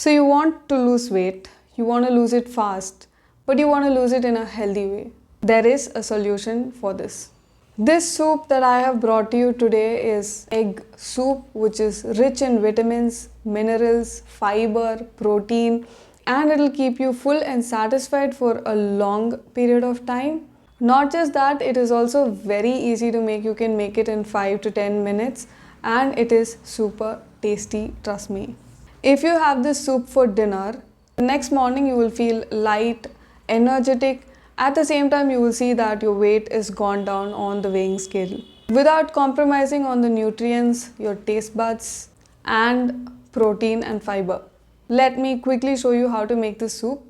So you want to lose weight, you want to lose it fast, but you want to lose it in a healthy way. There is a solution for this. This soup that I have brought to you today is egg soup, which is rich in vitamins, minerals, fiber, protein, and it'll keep you full and satisfied for a long period of time. Not just that, it is also very easy to make. You can make it in 5 to 10 minutes and it is super tasty, trust me. If you have this soup for dinner, the next morning you will feel light, energetic. At the same time, you will see that your weight is gone down on the weighing scale without compromising on the nutrients, your taste buds, and protein and fiber. Let me quickly show you how to make this soup.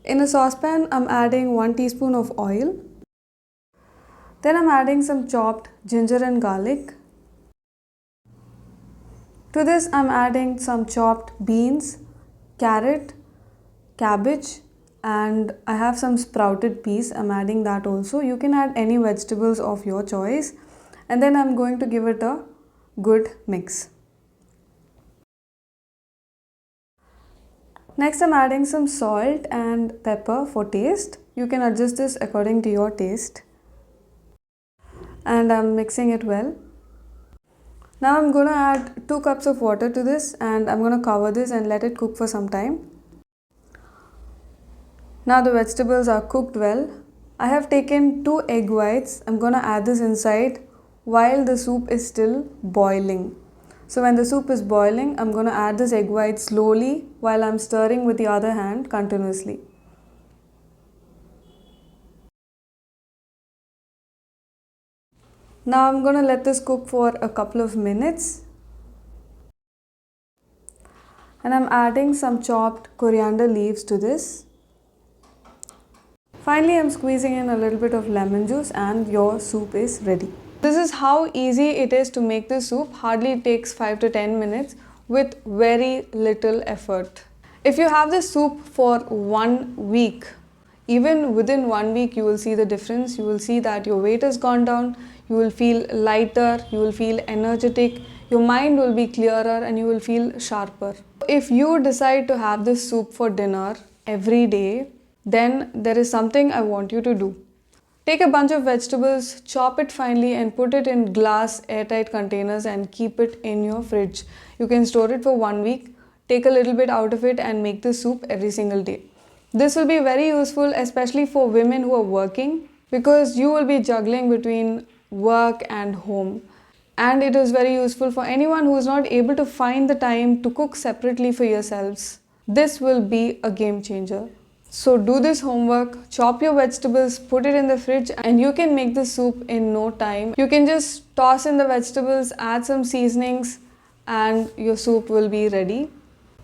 In a saucepan, I'm adding 1 teaspoon of oil. Then I'm adding some chopped ginger and garlic. To this, I'm adding some chopped beans, carrot, cabbage, and I have some sprouted peas. I'm adding that also. You can add any vegetables of your choice. And then I'm going to give it a good mix. Next, I'm adding some salt and pepper for taste. You can adjust this according to your taste. And I'm mixing it well. Now I'm going to add 2 cups of water to this and I'm going to cover this and let it cook for some time. Now the vegetables are cooked well. I have taken 2 egg whites. I'm going to add this inside while the soup is still boiling. So when the soup is boiling, I'm going to add this egg white slowly while I'm stirring with the other hand continuously. Now I'm going to let this cook for a couple of minutes. And I'm adding some chopped coriander leaves to this. Finally, I'm squeezing in a little bit of lemon juice and your soup is ready. This is how easy it is to make this soup. Hardly takes 5 to 10 minutes with very little effort. If you have this soup for 1 week, even within 1 week, you will see the difference. You will see that your weight has gone down, you will feel lighter, you will feel energetic, your mind will be clearer and you will feel sharper. If you decide to have this soup for dinner every day, then there is something I want you to do. Take a bunch of vegetables, chop it finely and put it in glass airtight containers and keep it in your fridge. You can store it for 1 week, take a little bit out of it and make the soup every single day. This will be very useful, especially for women who are working, because you will be juggling between work and home. And it is very useful for anyone who is not able to find the time to cook separately for yourselves. This will be a game changer. So do this homework, chop your vegetables, put it in the fridge and you can make the soup in no time. You can just toss in the vegetables, add some seasonings and your soup will be ready.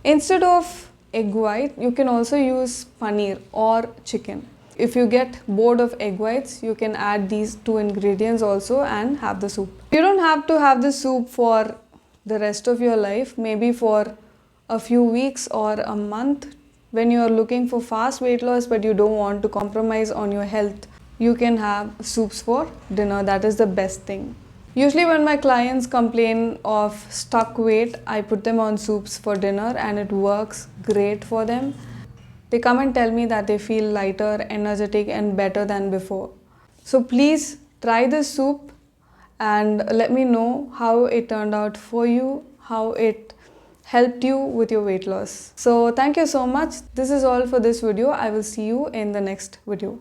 Instead of egg white, you can also use paneer or chicken. If you get bored of egg whites, you can add these 2 ingredients also and have the soup. You don't have to have the soup for the rest of your life, maybe for a few weeks or a month. When you are looking for fast weight loss but you don't want to compromise on your health, you can have soups for dinner. That is the best thing. Usually when my clients complain of stuck weight, I put them on soups for dinner and it works great for them. They come and tell me that they feel lighter, energetic and better than before. So please try this soup and let me know how it turned out for you, how it helped you with your weight loss. So thank you so much. This is all for this video. I will see you in the next video.